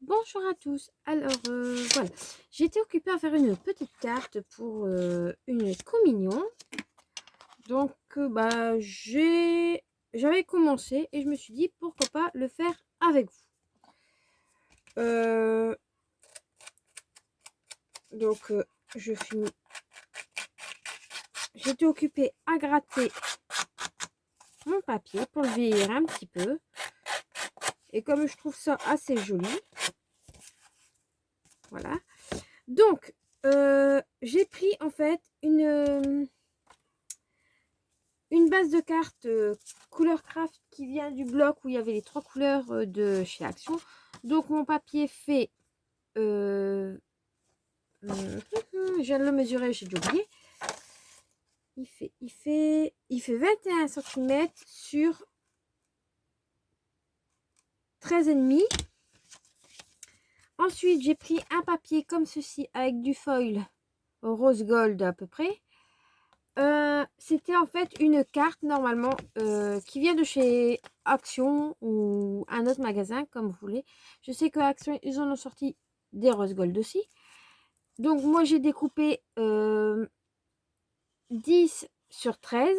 Bonjour à tous. Alors, voilà, j'étais occupée à faire une petite carte pour une communion. Donc, j'avais commencé et je me suis dit pourquoi pas le faire avec vous. Je finis. J'étais occupée à gratter mon papier pour le vieillir un petit peu. Et comme je trouve ça assez joli, voilà. Donc, j'ai pris en fait une base de cartes couleur craft qui vient du bloc où il y avait les 3 couleurs de chez Action. Donc mon papier fait je viens de le mesurer, j'ai déjà oublié. Il fait 21 cm sur 13,5. Ensuite, j'ai pris un papier comme ceci avec du foil rose gold à peu près. C'était en fait une carte normalement qui vient de chez Action ou un autre magasin comme vous voulez. Je sais que Action ils en ont sorti des rose gold aussi. Donc moi j'ai découpé 10 sur 13.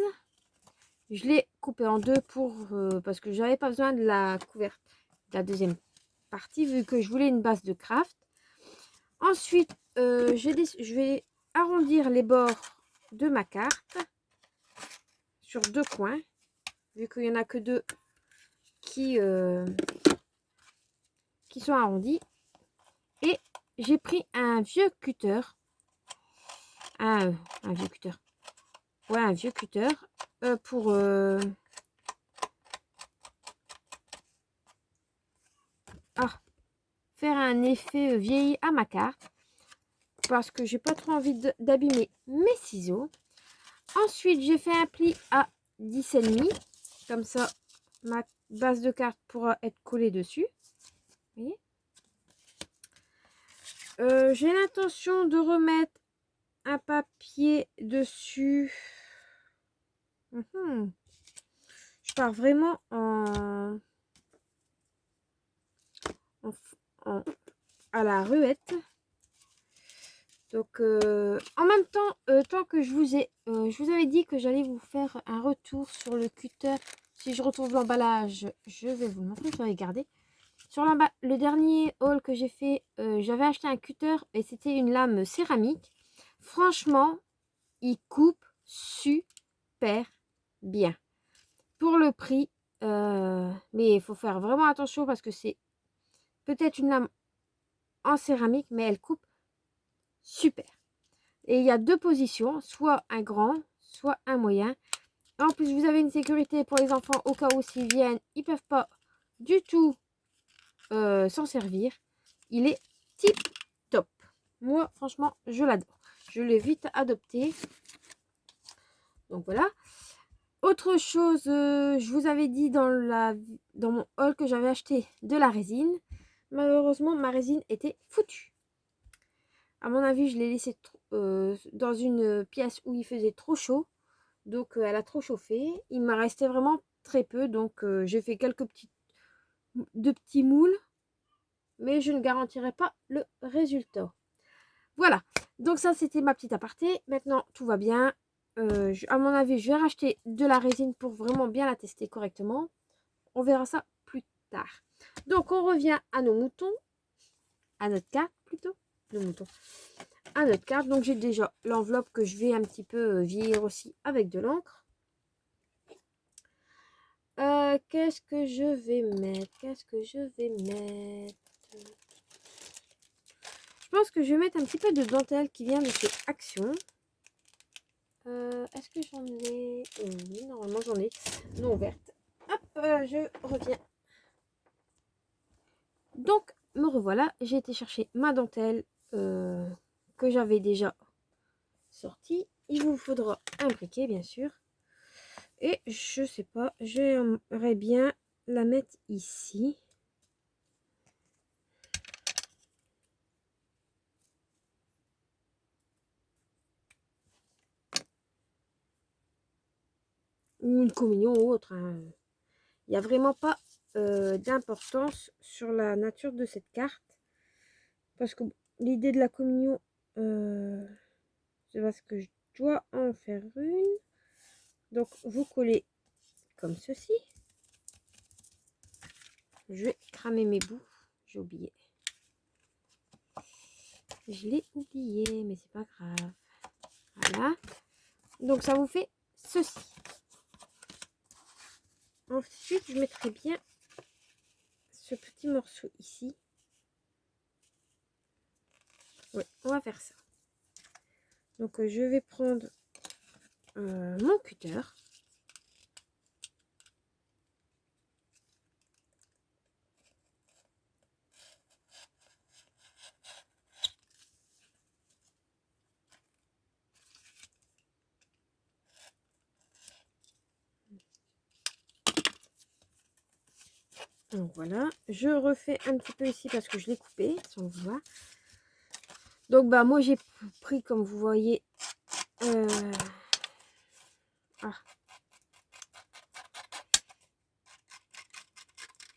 Je l'ai coupé en deux parce que j'avais pas besoin de la couverture de la deuxième partie vu que je voulais une base de craft. Ensuite je vais arrondir les bords de ma carte sur deux coins, vu qu'il n'y en a que deux qui sont arrondis. Et j'ai pris un vieux cutter. Un vieux cutter. Ouais, un vieux cutter pour faire un effet vieilli à ma carte. Parce que j'ai pas trop envie d'abîmer mes ciseaux. Ensuite, j'ai fait un pli à 10,5. Comme ça, ma base de carte pourra être collée dessus. Vous voyez, j'ai l'intention de remettre un papier dessus. Je pars vraiment à la ruette. Donc, en même temps, tant que je vous avais dit que j'allais vous faire un retour sur le cutter. Si je retrouve l'emballage, je vais vous le montrer. Je vais regarder. Sur le dernier haul que j'ai fait, j'avais acheté un cutter et c'était une lame céramique. Franchement, il coupe super bien. Pour le prix, mais il faut faire vraiment attention parce que c'est peut-être une lame en céramique, mais elle coupe super. Et il y a deux positions, soit un grand, soit un moyen. En plus, vous avez une sécurité pour les enfants au cas où s'ils viennent, ils ne peuvent pas du tout s'en servir. Il est tip top. Moi, franchement, je l'adore. Je l'ai vite adopté. Donc voilà. Autre chose, je vous avais dit dans mon haul que j'avais acheté de la résine. Malheureusement, ma résine était foutue. À mon avis, je l'ai laissée dans une pièce où il faisait trop chaud. Donc, elle a trop chauffé. Il m'a resté vraiment très peu. Donc, j'ai fait quelques petits moules. Mais je ne garantirai pas le résultat. Voilà. Donc, ça, c'était ma petite aparté. Maintenant, tout va bien. À mon avis, je vais racheter de la résine pour vraiment bien la tester correctement. On verra ça plus tard. Donc, on revient à nos moutons. À notre carte, plutôt. Nos moutons. À notre carte. Donc, j'ai déjà l'enveloppe que je vais un petit peu vieillir aussi avec de l'encre. Qu'est-ce que je vais mettre? Je pense que je vais mettre un petit peu de dentelle qui vient de chez Action. Est-ce que j'en ai? Oui, normalement j'en ai. Non verte. Hop, je reviens. Donc, me revoilà. J'ai été chercher ma dentelle que j'avais déjà sortie. Il vous faudra un briquet, bien sûr. Et je sais pas, j'aimerais bien la mettre ici. Ou une communion ou autre. Hein. Il n'y a vraiment pas d'importance sur la nature de cette carte. Parce que l'idée de la communion, c'est parce que je dois en faire une. Donc, vous collez comme ceci. Je vais cramer mes bouts. J'ai oublié. Je l'ai oublié, mais c'est pas grave. Voilà. Donc, ça vous fait ceci. Ensuite, je mettrai bien ce petit morceau ici. Oui, on va faire ça. Donc, je vais prendre mon cutter. Donc voilà, je refais un petit peu ici parce que je l'ai coupé sans le vouloir. Donc bah moi j'ai pris, comme vous voyez,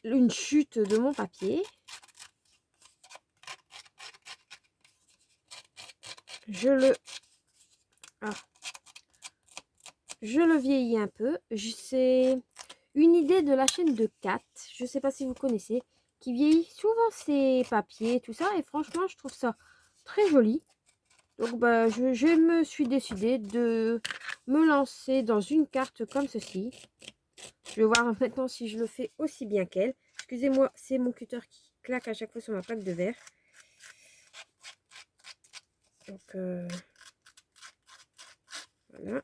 une chute de mon papier. Je le vieillis un peu. C'est une idée de la chaîne de Kat. Je sais pas si vous connaissez, qui vieillit souvent ses papiers, tout ça. Et franchement, je trouve ça très joli. Donc bah je me suis décidée de me lancer dans une carte comme ceci. Je vais voir maintenant si je le fais aussi bien qu'elle. Excusez-moi, c'est mon cutter qui claque à chaque fois sur ma plaque de verre. Donc voilà.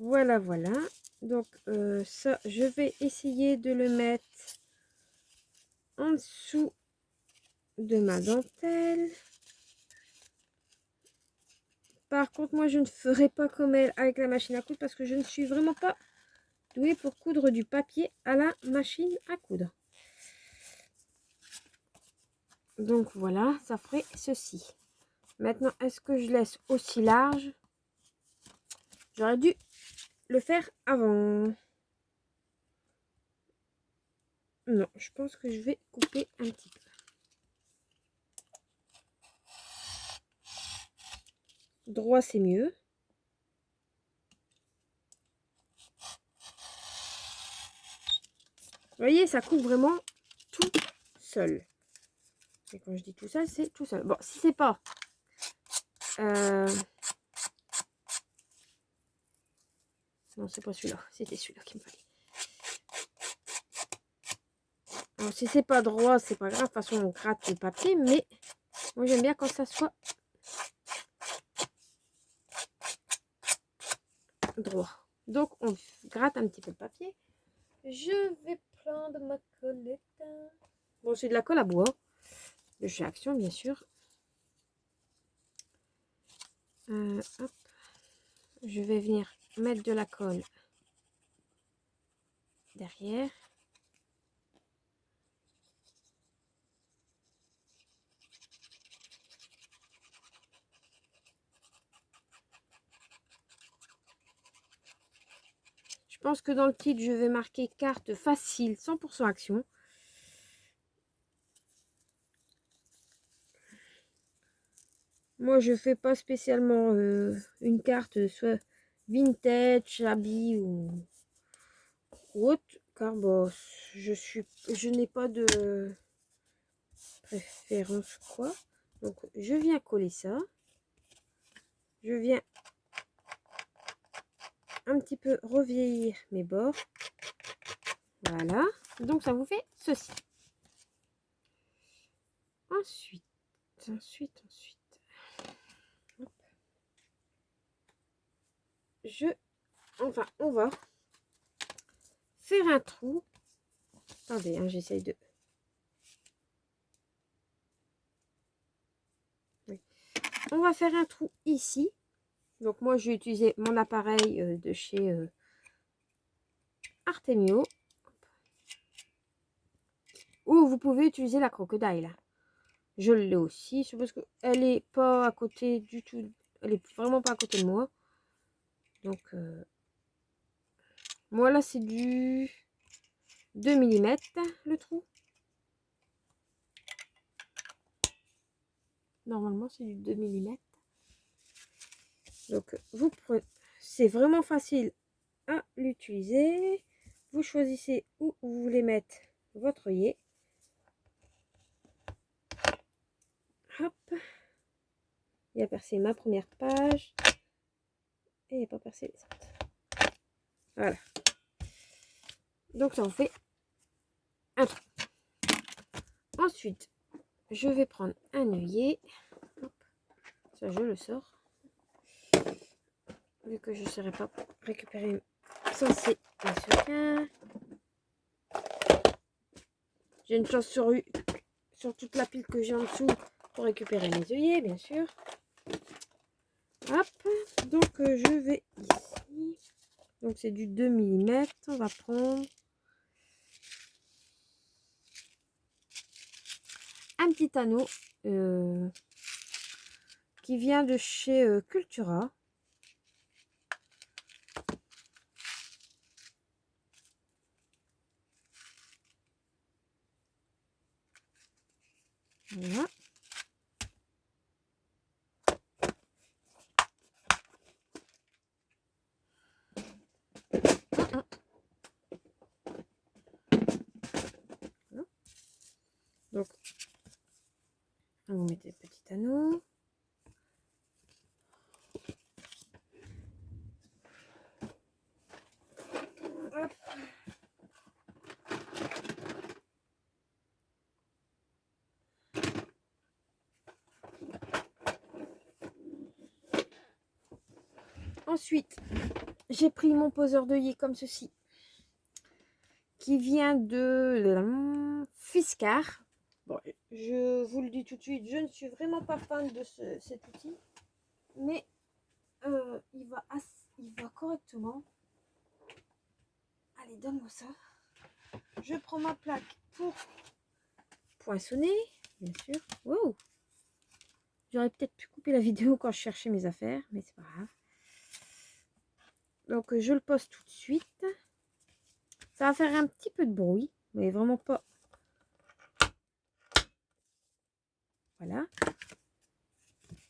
Voilà, voilà. Donc ça, je vais essayer de le mettre en dessous de ma dentelle. Par contre, moi, je ne ferai pas comme elle avec la machine à coudre parce que je ne suis vraiment pas douée pour coudre du papier à la machine à coudre. Donc voilà, ça ferait ceci. Maintenant, est-ce que je laisse aussi large? J'aurais dû le faire avant. Non, je pense que je vais couper un petit peu. Droit, c'est mieux. Vous voyez, ça coupe vraiment tout seul. Et quand je dis tout seul, c'est tout seul. Bon, si c'est pas... Non, c'est pas celui-là. C'était celui-là qu'il me fallait. Alors, si c'est pas droit, c'est pas grave. De toute façon, on gratte le papier. Mais moi, j'aime bien quand ça soit droit. Donc, on gratte un petit peu le papier. Je vais prendre ma collette. Bon, c'est de la colle à bois. De chez Action, bien sûr. Hop. Je vais venir mettre de la colle derrière. Je pense que dans le titre, je vais marquer carte facile 100% Action. Moi, je fais pas spécialement une carte soit vintage, shabby ou autre, car bon, je n'ai pas de préférence quoi. Donc, je viens coller ça. Je viens un petit peu revieillir mes bords. Voilà. Donc, ça vous fait ceci. Ensuite. Hop. On va faire un trou. Attendez, hein, j'essaye de... Oui. On va faire un trou ici. Donc moi, j'ai utilisé mon appareil de chez Artemio. Ou vous pouvez utiliser la crocodile. je l'ai aussi. C'est parce qu'elle est pas à côté du tout. Elle est vraiment pas à côté de moi. Donc, moi là, c'est du 2 mm le trou. Normalement, c'est du 2 mm. Donc, vous prenez. C'est vraiment facile à l'utiliser. Vous choisissez où vous voulez mettre votre œillet. Hop. Il a percé ma première page. Et il n'a pas percé les autres. Voilà. Donc, ça en fait un trou. Ensuite, je vais prendre un œillet. Hop. Ça, je le sors. Vu que je ne saurais pas récupérer sans c'est bien sûr rien. J'ai une chance sur toute la pile que j'ai en dessous pour récupérer mes œillets, bien sûr. Hop, donc je vais ici. Donc c'est du 2 mm. On va prendre un petit anneau qui vient de chez Cultura. Voilà. Donc, vous mettez le petit anneau. Hop. Ensuite, j'ai pris mon poseur d'œillet comme ceci, qui vient de Fiskars. Bon, je vous le dis tout de suite, je ne suis vraiment pas fan de cet outil, mais il va correctement. Allez, donne-moi ça. Je prends ma plaque pour poinçonner, bien sûr. Wow. J'aurais peut-être pu couper la vidéo quand je cherchais mes affaires, mais c'est pas grave. Donc, je le pose tout de suite. Ça va faire un petit peu de bruit, mais vraiment pas. Voilà.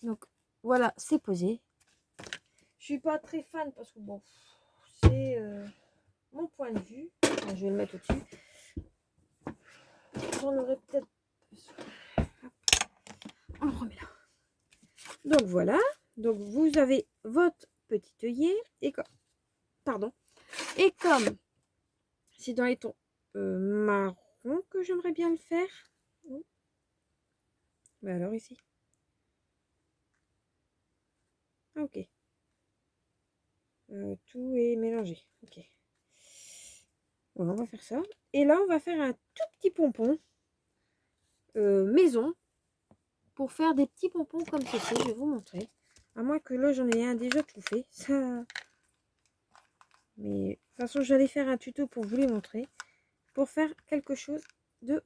Donc, voilà, c'est posé. Je suis pas très fan parce que bon, c'est mon point de vue. Enfin, je vais le mettre au-dessus. J'en aurais peut-être. On le remet là. Donc voilà. Donc vous avez votre petit œillet et comme, pardon. Et comme c'est dans les tons marron que j'aimerais bien le faire. Mais alors ici. Ah, ok. Tout est mélangé. Ok. Voilà, on va faire ça. Et là, on va faire un tout petit pompon maison pour faire des petits pompons comme ceci. Je vais vous montrer. À moins que là, j'en ai un déjà tout fait. Ça... Mais de toute façon, j'allais faire un tuto pour vous les montrer. Pour faire quelque chose de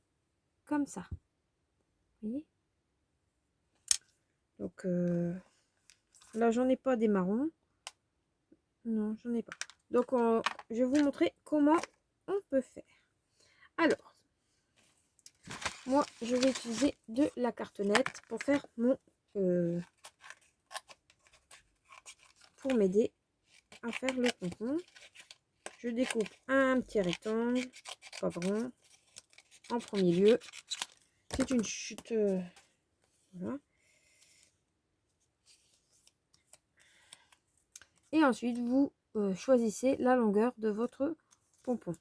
comme ça. Vous voyez? Donc là, j'en ai pas des marrons. Non, j'en ai pas. Donc, je vais vous montrer comment on peut faire. Alors, moi, je vais utiliser de la cartonnette pour faire mon... pour m'aider à faire le pompon. Je découpe un petit rectangle, pas grand, en premier lieu. C'est une chute... voilà. Et ensuite, vous choisissez la longueur de votre pompon.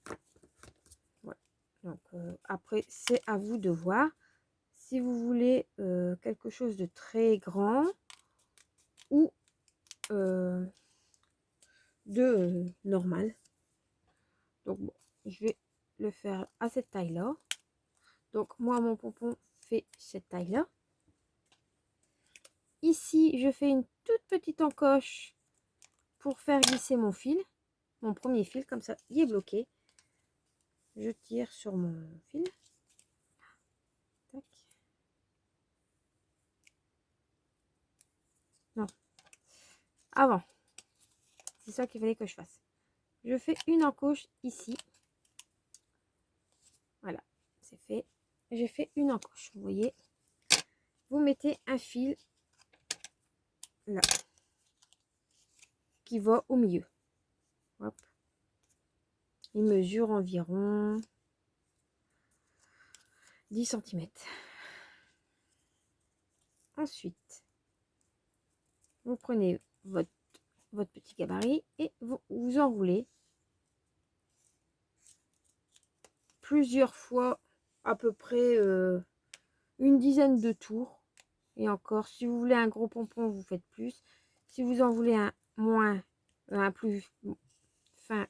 Voilà. Donc, après, c'est à vous de voir. Si vous voulez quelque chose de très grand ou de normal. Donc, bon, je vais le faire à cette taille-là. Donc, moi, mon pompon fait cette taille-là. Ici, je fais une toute petite encoche pour faire glisser mon fil. Mon premier fil, comme ça, il est bloqué. Je tire sur mon fil. Tac. avant, c'est ça qu'il fallait que je fasse. Je fais une encoche ici. Voilà, c'est fait. J'ai fait une encoche, vous voyez. Vous mettez un fil là qui va au milieu. Hop. Il mesure environ 10 cm. Ensuite, vous prenez votre petit gabarit et vous enroulez plusieurs fois, à peu près une dizaine de tours. Et encore, si vous voulez un gros pompon, vous faites plus. Si vous en voulez un moins, un plus fin,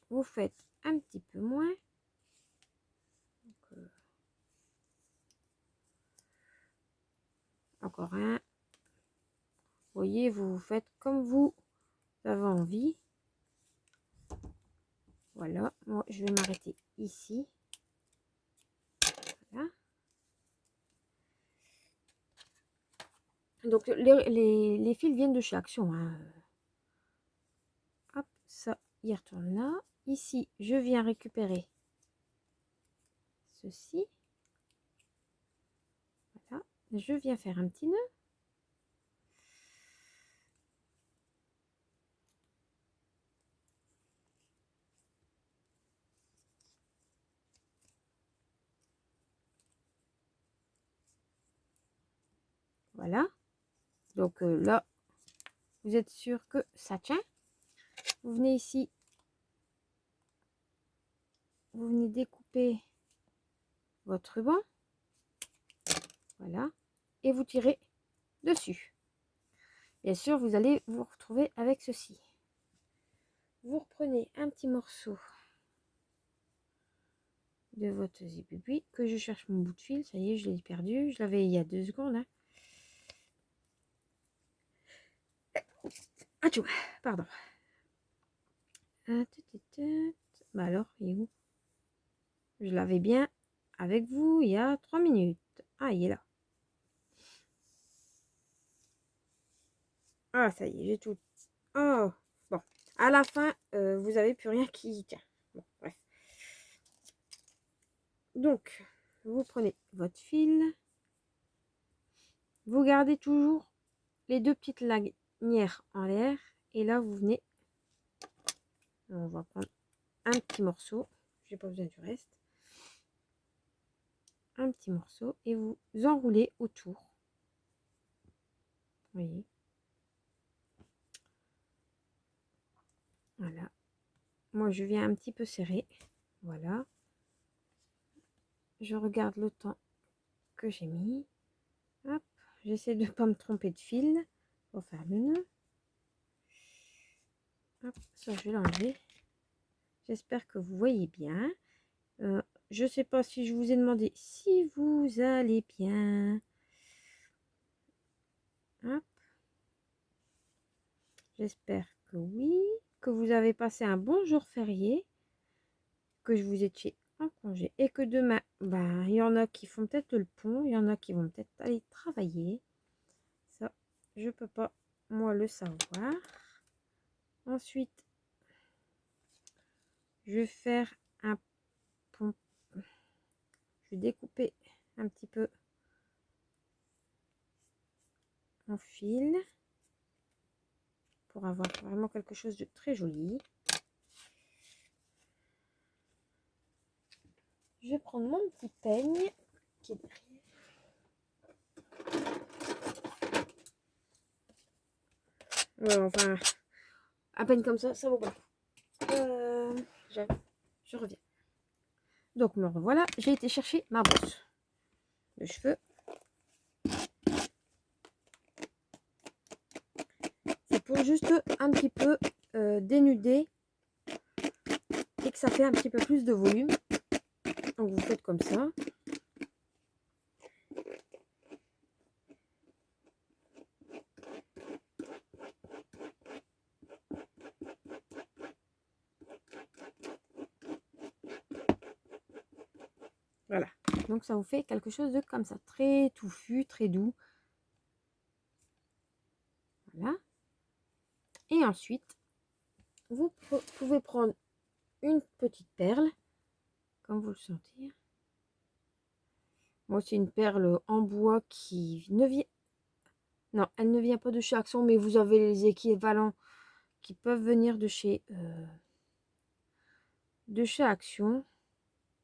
vous faites un petit peu moins. Donc, encore un. Vous voyez, vous faites comme vous avez envie. Voilà, moi je vais m'arrêter ici. Voilà. Donc les fils viennent de chez Action. Hein. Hop, ça, il retourne là. Ici, je viens récupérer ceci. Voilà, je viens faire un petit nœud. Voilà. Donc là, vous êtes sûr que ça tient. Vous venez ici. Vous venez découper votre ruban. Voilà. Et vous tirez dessus. Bien sûr, vous allez vous retrouver avec ceci. Vous reprenez un petit morceau de votre zipupi que je cherche mon bout de fil. Ça y est, je l'ai perdu. Je l'avais il y a 2 secondes. Hein. Ah, pardon. Bah alors, il est où? Je l'avais bien avec vous il y a 3 minutes. Ah, il est là. Ah, ça y est, j'ai tout. Oh, bon. À la fin, vous avez plus rien qui tient. Bon, bref. Donc, vous prenez votre fil. Vous gardez toujours les 2 petites lanières en l'air. Et là, vous venez. On va prendre un petit morceau. J'ai pas besoin du reste. Un petit morceau. Et vous enroulez autour. Vous voyez. Voilà. Moi, je viens un petit peu serrer. Voilà. Je regarde le temps que j'ai mis. Hop. J'essaie de ne pas me tromper de fil pour faire le nœud. Hop. Ça, je vais l'enlever. J'espère que vous voyez bien. Je ne sais pas si je vous ai demandé si vous allez bien. Hop. J'espère que oui. Que vous avez passé un bon jour férié. Que je vous étiez en congé. Et que demain, ben, il y en a qui font peut-être le pont. Il y en a qui vont peut-être aller travailler. Ça, je peux pas, moi, le savoir. Ensuite, je vais faire un pont. Je vais découper un petit peu mon fil pour avoir vraiment quelque chose de très joli. Je vais prendre mon petit peigne qui est derrière. Ouais, enfin, à peine comme ça vaut pas. Je reviens. Donc me revoilà, j'ai été chercher ma brosse de cheveux. C'est pour juste un petit peu dénuder et que ça fait un petit peu plus de volume. Donc vous faites comme ça. Voilà. Donc ça vous fait quelque chose de comme ça, très touffu, très doux. Et ensuite, vous pouvez prendre une petite perle, comme vous le sentez. Moi, c'est une perle en bois qui ne vient... Non, elle ne vient pas de chez Action, mais vous avez les équivalents qui peuvent venir de chez Action.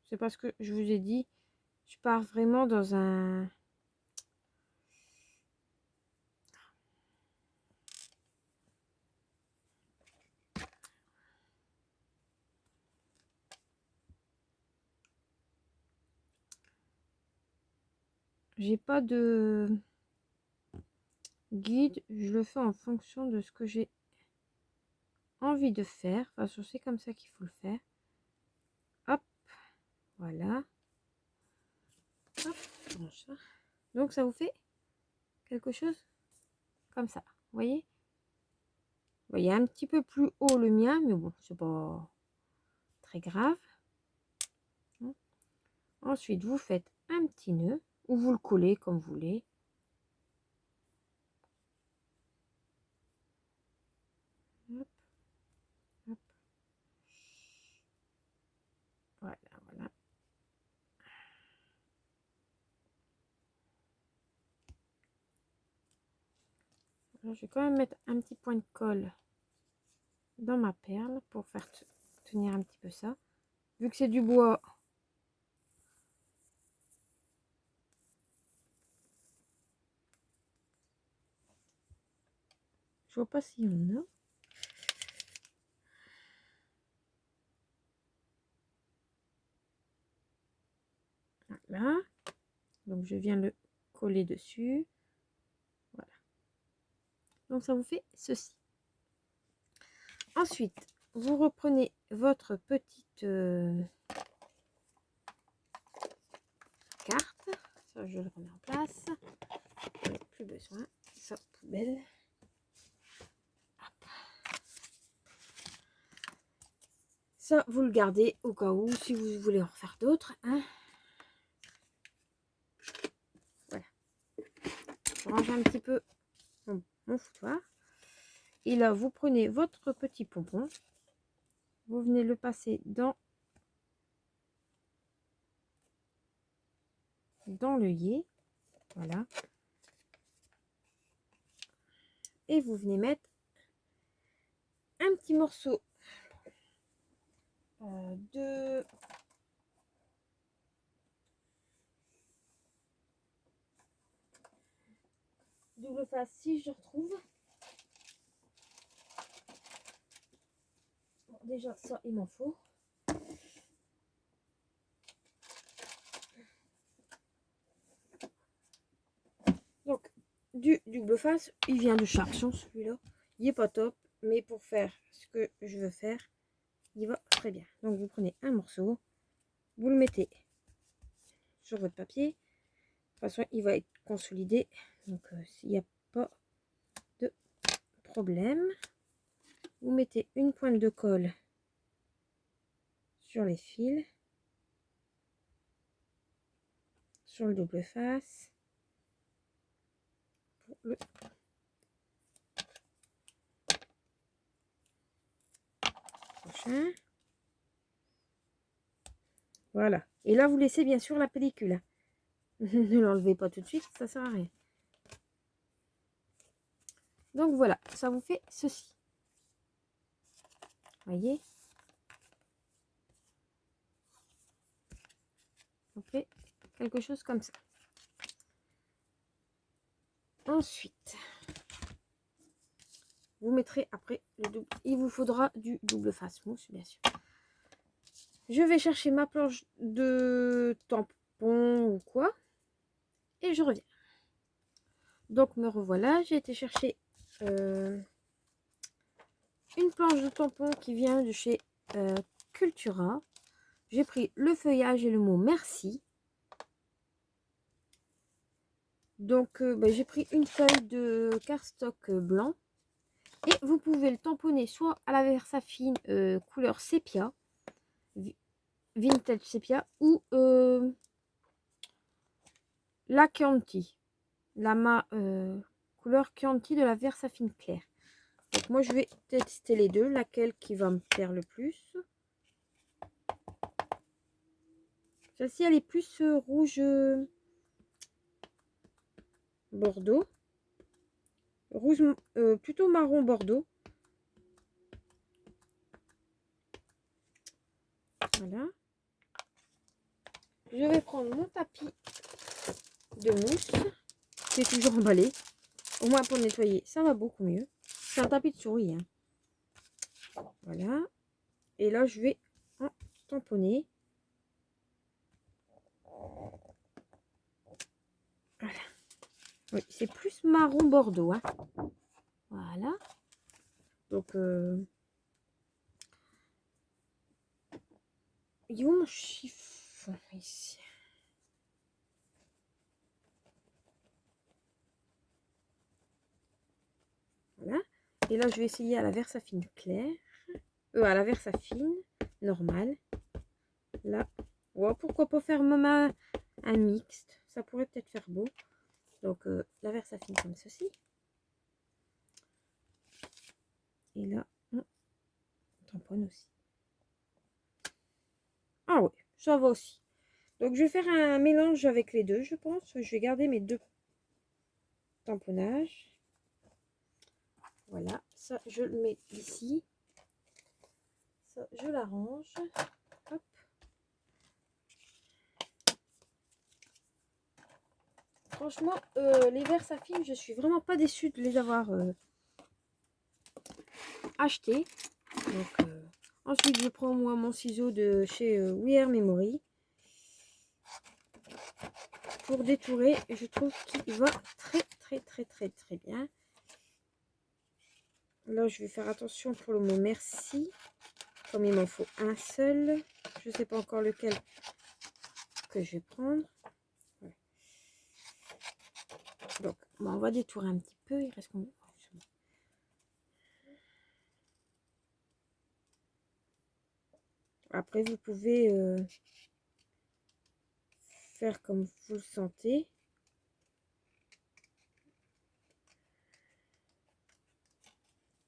C'est parce que je vous ai dit, je pars vraiment dans un... J'ai pas de guide, je le fais en fonction de ce que j'ai envie de faire. De toute façon, c'est comme ça qu'il faut le faire. Hop, voilà. Hop, donc ça vous fait quelque chose comme ça, vous voyez. Vous voyez un petit peu plus haut le mien, mais bon, c'est pas très grave. Ensuite, vous faites un petit nœud ou vous le collez comme vous voulez. Hop, hop. Voilà, voilà. Alors, je vais quand même mettre un petit point de colle dans ma perle pour faire tenir un petit peu ça. Vu que c'est du bois, je vois pas s'il y en a. Voilà. Donc je viens le coller dessus. Voilà. Donc ça vous fait ceci. Ensuite, vous reprenez votre petite carte. Ça, je le remets en place. J'en ai plus besoin. Ça, poubelle. Hop. Ça, vous le gardez au cas où, si vous voulez en refaire d'autres. Hein. Voilà. Je range un petit peu mon foutoir. Et là, vous prenez votre petit pompon. Vous venez le passer dans l'œillet. Voilà. Et vous venez mettre un petit morceau de double face si je retrouve. Bon, déjà, ça, il m'en faut. Donc, du double face, il vient de chez Action, celui-là. Il est pas top, mais pour faire ce que je veux faire, il va très bien. Donc, vous prenez un morceau, vous le mettez sur votre papier. De toute façon, il va être consolidé. Donc, s'il n'y a pas de problème, vous mettez une pointe de colle sur les fils, sur le double face, pour le prochain. Voilà. Et là, vous laissez bien sûr la pellicule. Ne l'enlevez pas tout de suite, ça sert à rien. Donc voilà, ça vous fait ceci. Voyez, on fait quelque chose comme ça. Ensuite, vous mettrez après le double. Il vous faudra du double face mousse, bien sûr. Je vais chercher ma planche de tampon ou quoi, et je reviens. Donc me revoilà. J'ai été chercher une planche de tampon qui vient de chez Cultura. J'ai pris le feuillage et le mot merci. Donc, j'ai pris une feuille de cardstock blanc. Et vous pouvez le tamponner soit à la Versafine couleur sépia, vintage sépia, ou la Chianti, couleur Chianti de la Versafine claire. Donc moi je vais tester les deux, laquelle qui va me plaire le plus. Celle-ci elle est plus rouge bordeaux. Rouge plutôt marron bordeaux. Voilà. Je vais prendre mon tapis de mousse qui est toujours emballé. Au moins pour nettoyer, ça va beaucoup mieux. C'est un tapis de souris. Hein. Voilà. Et là, je vais en tamponner. Voilà. Oui, c'est plus marron bordeaux. Hein. Voilà. Donc, il est où mon chiffon ici? Voilà. Et là, je vais essayer à la Versafine claire. À la Versafine normale. Là. Ouais, pourquoi pas faire même un mixte. Ça pourrait peut-être faire beau. Donc, la Versafine comme ceci. Et là, on tamponne aussi. Ah oui, ça va aussi. Donc, je vais faire un mélange avec les deux, je pense. Je vais garder mes deux tamponnages. Voilà, ça, je le mets ici. Ça, je l'arrange. Hop. Franchement, les Versafine, je suis vraiment pas déçue de les avoir achetés. Donc, ensuite, je prends moi mon ciseau de chez We Are Memory pour détourer. Je trouve qu'il va très bien. Là, je vais faire attention pour le mot merci. Comme il m'en faut un seul. Je ne sais pas encore lequel que je vais prendre. Voilà. Donc, bon, on va détourer un petit peu. Il reste combien? Après, vous pouvez faire comme vous le sentez.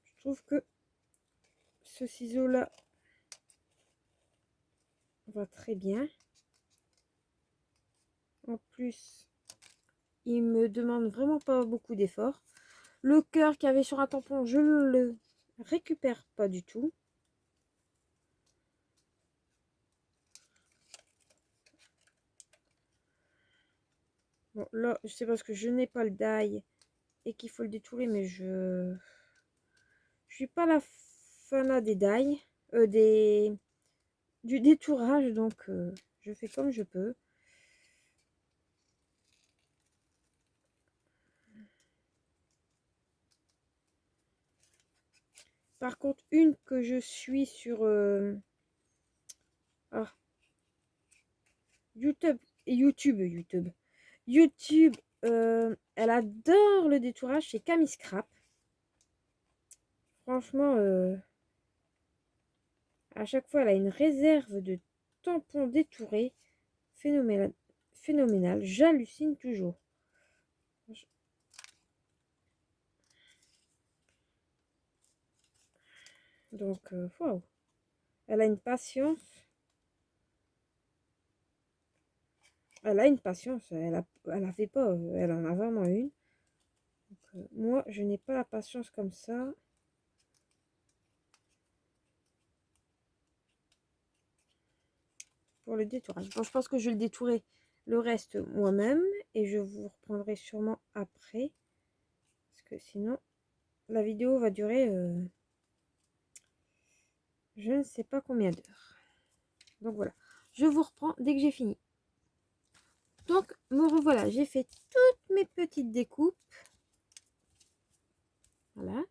Je trouve que ce ciseau-là va très bien. En plus, il me demande vraiment pas beaucoup d'efforts. Le cœur qu'il y avait sur un tampon, je ne le récupère pas du tout. Bon, là, c'est parce que je n'ai pas le die et qu'il faut le détourer, mais je suis pas la fanat des die, du détourage, donc je fais comme je peux. Par contre, une que je suis sur YouTube, elle adore le détourage, c'est Camille Scrap. Franchement, à chaque fois, elle a une réserve de tampons détourés phénoménal. J'hallucine toujours. Donc, waouh. Elle a une patience. Elle a une patience. Elle a fait pas. Elle en a vraiment une. Donc, moi, je n'ai pas la patience comme ça. Pour le détourage. Bon, je pense que je vais le détourer le reste moi-même. Et je vous reprendrai sûrement après. Parce que sinon, la vidéo va durer je ne sais pas combien d'heures. Donc voilà. Je vous reprends dès que j'ai fini. Donc, me revoilà. J'ai fait toutes mes petites découpes. Voilà.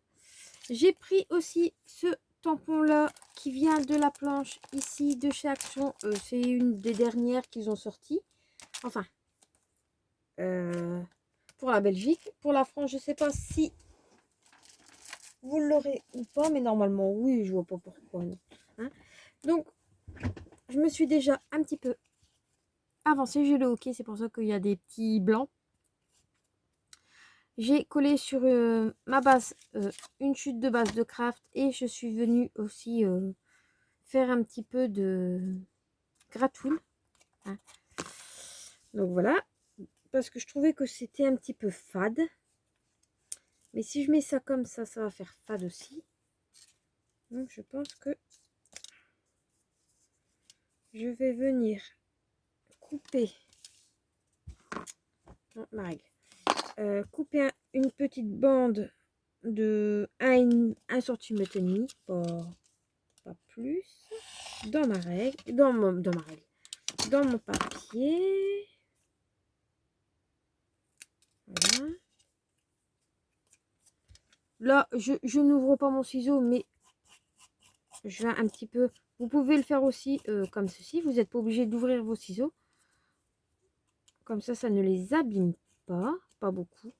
J'ai pris aussi ce tampon là qui vient de la planche ici de chez Action. C'est une des dernières qu'ils ont sorti. Enfin, pour la Belgique. Pour la France, je ne sais pas si vous l'aurez ou pas, mais normalement oui, je vois pas pourquoi. Hein. Donc, je me suis déjà un petit peu avancée. J'ai le hockey, c'est pour ça qu'il y a des petits blancs. J'ai collé sur ma base une chute de base de craft et je suis venue aussi faire un petit peu de gratouille. Hein. Donc voilà, parce que je trouvais que c'était un petit peu fade. Mais si je mets ça comme ça va faire fade aussi. Donc je pense que je vais venir couper ma règle. Couper une petite bande de 1 cm et demi, pas plus, dans ma règle, dans mon papier. Voilà. Là, je n'ouvre pas mon ciseau, mais je vais un petit peu. Vous pouvez le faire aussi comme ceci. Vous n'êtes pas obligé d'ouvrir vos ciseaux. Comme ça ne les abîme pas beaucoup.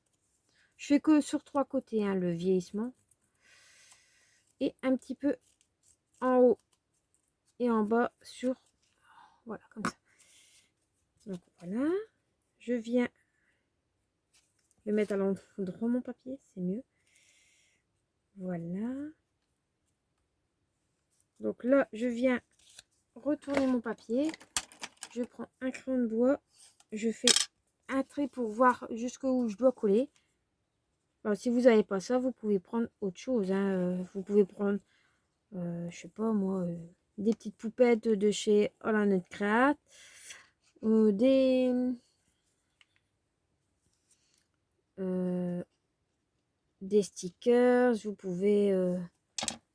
Je fais que sur 3 côtés, hein, le vieillissement. Et un petit peu en haut et en bas sur... Voilà, comme ça. Donc voilà. Je viens le mettre à l'endroit mon papier, c'est mieux. Voilà. Donc là, je viens retourner mon papier. Je prends un crayon de bois. Je fais un trait pour voir jusqu'où je dois coller. Alors, si vous n'avez pas ça, vous pouvez prendre autre chose. Hein. Vous pouvez prendre, je sais pas moi, des petites poupettes de chez Holland Craft. Des stickers. Vous pouvez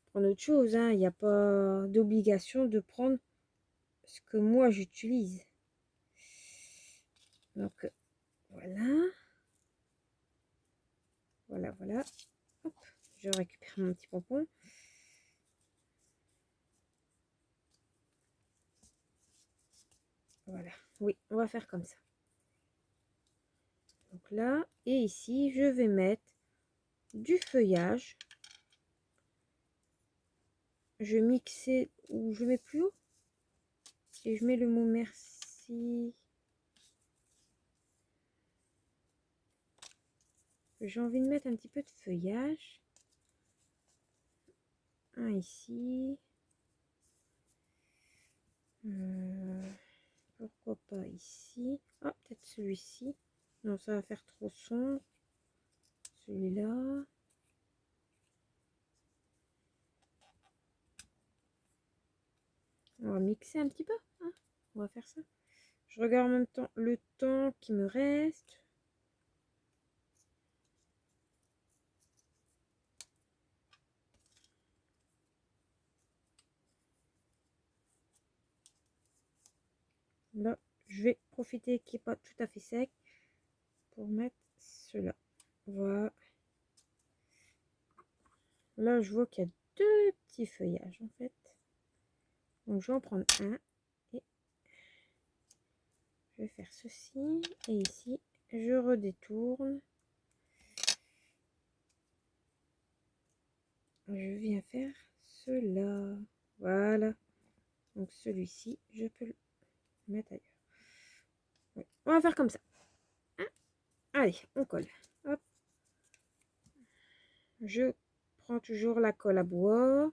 prendre autre chose. Hein. Il n'y a pas d'obligation de prendre ce que moi j'utilise. Donc, voilà. Voilà. Hop, je récupère mon petit pompon. Voilà, oui, on va faire comme ça. Donc là, et ici, je vais mettre du feuillage. Je mixe ou je mets plus haut. Et je mets le mot merci. J'ai envie de mettre un petit peu de feuillage. Un ici. Pourquoi pas ici. Ah, peut-être celui-ci. Non, ça va faire trop sombre. Celui-là. On va mixer un petit peu. Hein. On va faire ça. Je regarde en même temps le temps qui me reste. Là, je vais profiter qu'il n'est pas tout à fait sec pour mettre cela. Voilà. Là, je vois qu'il y a 2 petits feuillages en fait. Donc, je vais en prendre un et je vais faire ceci. Et ici, je redétourne. Je viens faire cela. Voilà. Donc, celui-ci, je peux le mettre ailleurs. Oui. On va faire comme ça. Hein. Allez, on colle. Hop. Je prends toujours la colle à bois.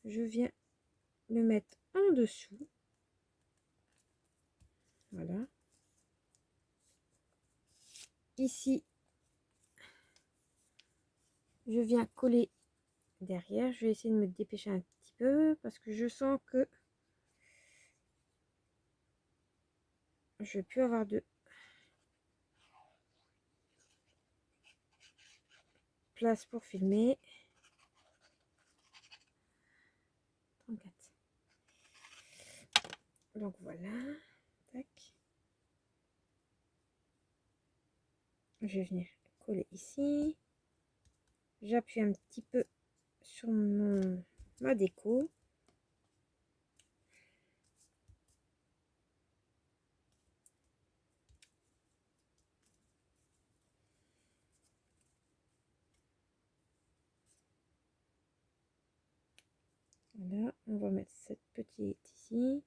Je viens le mettre en dessous. Voilà. Ici, je viens coller derrière. Je vais essayer de me dépêcher un petit peu parce que je sens que je vais plus avoir de place pour filmer. 34. Donc voilà. Tac. Je vais venir coller ici. J'appuie un petit peu sur ma déco. Voilà, on va mettre cette petite ici.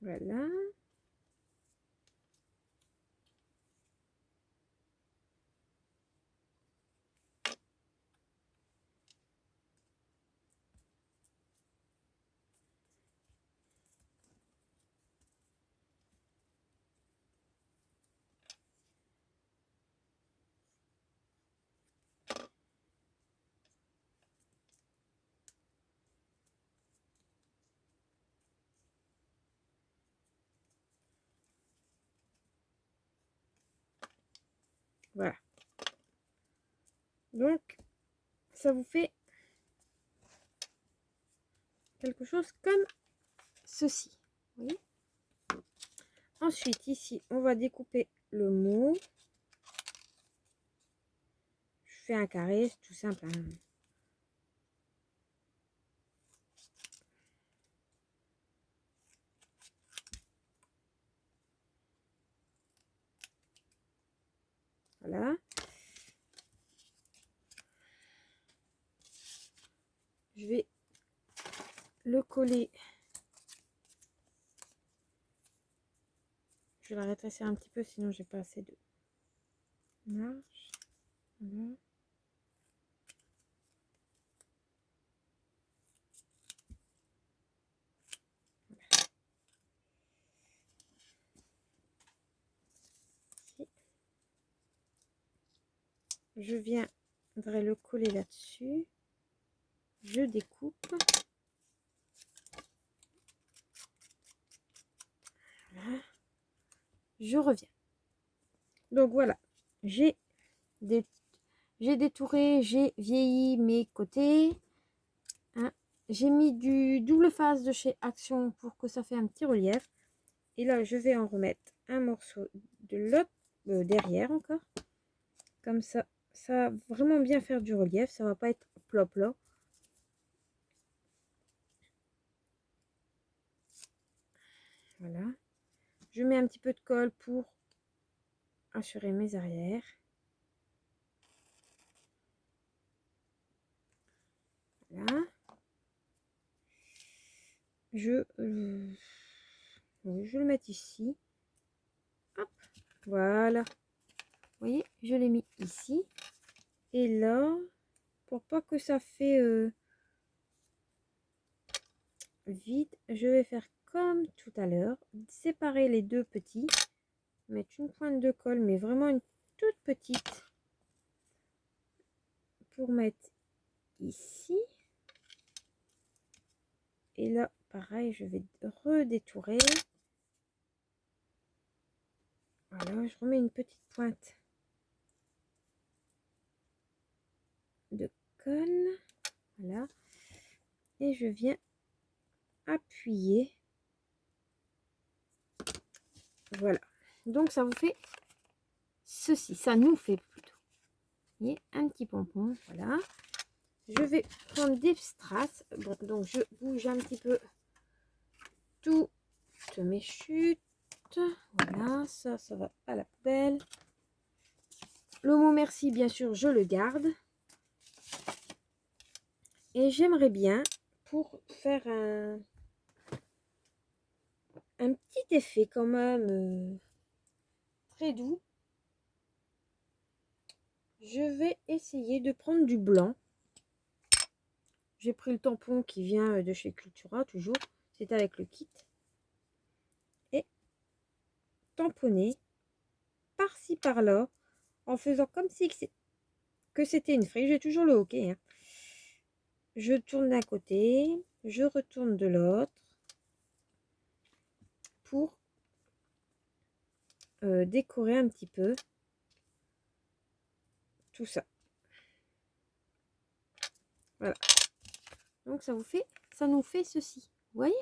Voilà. Voilà. Donc, ça vous fait quelque chose comme ceci. Vous voyez? Ensuite, ici, on va découper le mot. Je fais un carré, c'est tout simple, hein. Voilà. Je vais le coller. Je vais la rétrécir un petit peu, sinon j'ai pas assez de marge. Voilà. Je viendrai le coller là-dessus. Je découpe. Voilà. Je reviens. Donc voilà, j'ai détouré, j'ai vieilli mes côtés. Hein. J'ai mis du double face de chez Action pour que ça fait un petit relief. Et là, je vais en remettre un morceau de l'autre derrière encore. Comme ça, ça va vraiment bien faire du relief. Ça va pas être plat. Voilà. Je mets un petit peu de colle pour assurer mes arrières. Voilà. Je vais le mettre ici. Hop. Voilà. Vous voyez, je l'ai mis ici. Et là, pour pas que ça fait vide, je vais faire comme tout à l'heure. Séparer les deux petits. Mettre une pointe de colle, mais vraiment une toute petite. Pour mettre ici. Et là, pareil, je vais redétourer. Voilà, je remets une petite pointe de colle. Voilà. Et je viens appuyer. Voilà. Donc, ça vous fait ceci. Ça nous fait plutôt. Vous voyez, un petit pompon. Voilà. Je vais prendre des strass. Bon, donc, je bouge un petit peu toutes mes chutes. Voilà, ça va à la poubelle. Le mot merci, bien sûr, je le garde. Et j'aimerais bien, pour faire un petit effet quand même très doux, je vais essayer de prendre du blanc. J'ai pris le tampon qui vient de chez Cultura, toujours. C'est avec le kit. Et tamponner par-ci par-là, en faisant comme si que c'était une frise. J'ai toujours le hockey. Hein. Je tourne d'un côté, je retourne de l'autre pour décorer un petit peu tout ça. Voilà. Donc ça nous fait ceci. Vous voyez?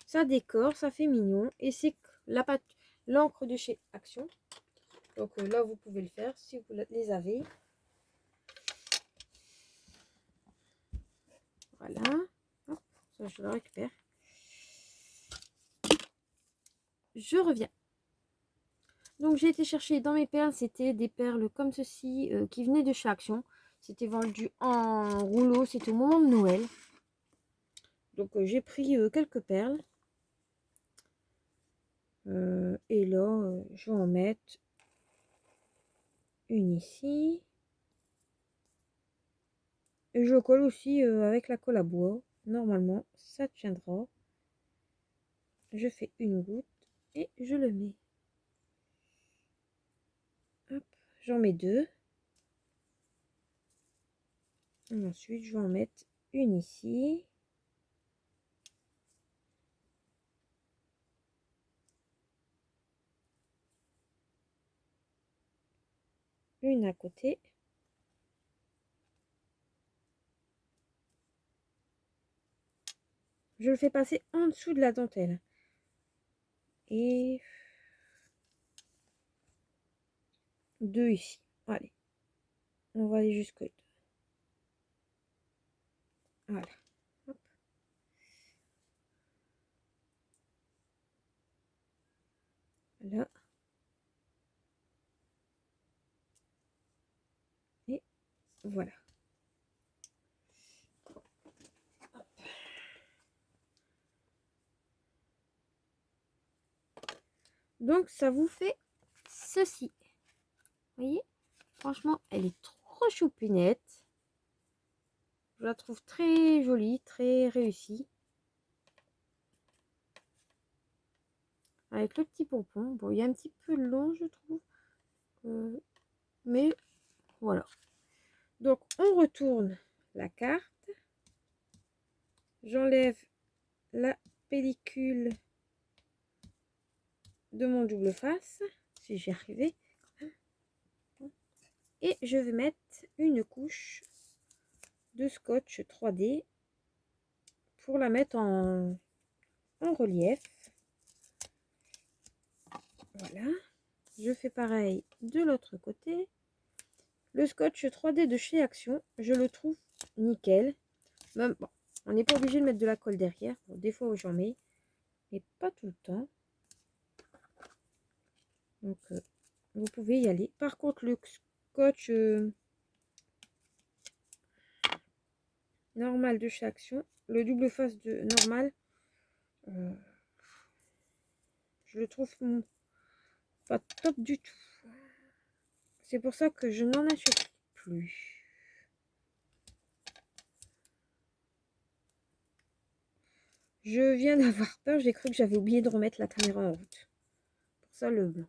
Ça décore, ça fait mignon. Et c'est la pâte, l'encre de chez Action. Donc là, vous pouvez le faire si vous les avez. Voilà. Hop, ça, je le récupère. Je reviens. Donc j'ai été chercher dans mes perles, c'était des perles comme ceci qui venaient de chez Action. C'était vendu en rouleau, c'était au moment de Noël. Donc j'ai pris quelques perles. Et là, je vais en mettre une ici. Et je colle aussi avec la colle à bois. Normalement, ça tiendra. Je fais une goutte et je le mets. Hop, j'en mets deux. Et ensuite, je vais en mettre une ici. Une à côté. Je le fais passer en dessous de la dentelle. Et deux ici. Allez. On va aller jusqu'au deux. Voilà. Hop. Là. Et voilà. Hop. Donc, ça vous fait ceci. Vous voyez? Franchement, elle est trop choupinette. Je la trouve très jolie, très réussie. Avec le petit pompon. Bon, il est un petit peu long, je trouve. Mais voilà. Donc, on retourne la carte. J'enlève la pellicule de mon double face, si j'y arrivais. Et je vais mettre une couche de scotch 3D pour la mettre en relief. Voilà. Je fais pareil de l'autre côté. Le scotch 3D de chez Action, je le trouve nickel. Même, bon, on n'est pas obligé de mettre de la colle derrière. Bon, des fois j'en mets, mais pas tout le temps. Donc, vous pouvez y aller. Par contre, le scotch normal de chez Action, le double face de normal, je le trouve pas top du tout. C'est pour ça que je n'en achète plus. Je viens d'avoir peur, j'ai cru que j'avais oublié de remettre la caméra en route. Pour ça, le blanc.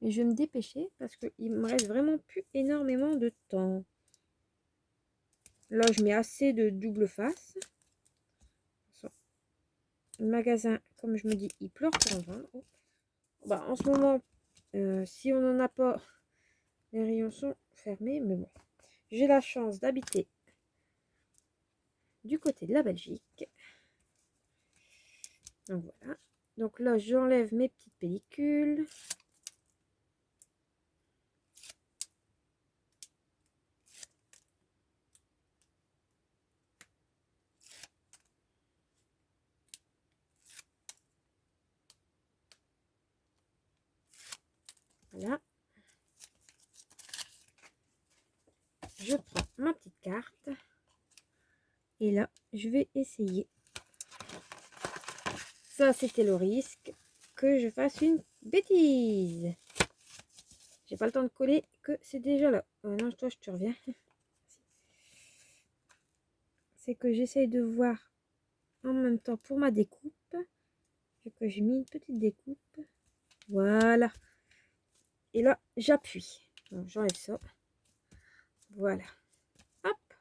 Et je vais me dépêcher parce qu'il me reste vraiment plus énormément de temps. Là, je mets assez de double face. Le magasin, comme je me dis, il pleure pour en vendre. Bah, en ce moment, si on n'en a pas, les rayons sont fermés. Mais bon, j'ai la chance d'habiter du côté de la Belgique. Donc voilà. Donc là, j'enlève mes petites pellicules. Voilà. Je prends ma petite carte. Et là, je vais essayer. Ça, c'était le risque que je fasse une bêtise. J'ai pas le temps de coller, que c'est déjà là. Non, toi, je te reviens. C'est que j'essaye de voir en même temps pour ma découpe. Que j'ai mis une petite découpe. Voilà. Et là, j'appuie. J'enlève ça. Voilà. Hop.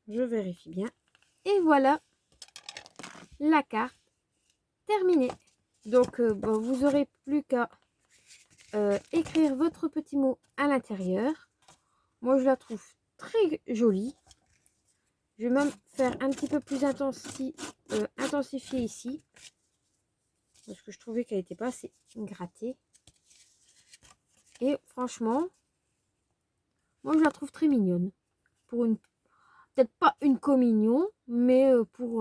Je vérifie bien. Et voilà la carte terminée. Donc, bon, vous aurez plus qu'à écrire votre petit mot à l'intérieur. Moi, je la trouve très jolie. Je vais même faire un petit peu plus intensifié ici. Parce que je trouvais qu'elle n'était pas assez grattée. Et franchement, moi, je la trouve très mignonne. Pour une... Peut-être pas une communion, mais pour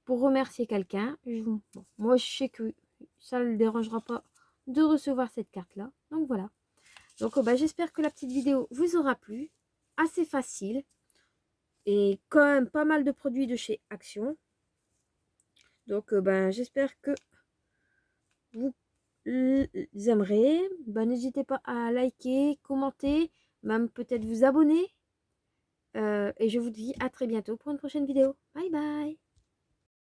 remercier quelqu'un. Bon, moi, je sais que ça ne le dérangera pas de recevoir cette carte-là. Donc, voilà. Donc, bah, j'espère que la petite vidéo vous aura plu. Assez facile. Et quand même pas mal de produits de chez Action. Donc, ben, j'espère que vous aimerez. Ben, n'hésitez pas à liker, commenter, même peut-être vous abonner. Et je vous dis à très bientôt pour une prochaine vidéo. Bye bye!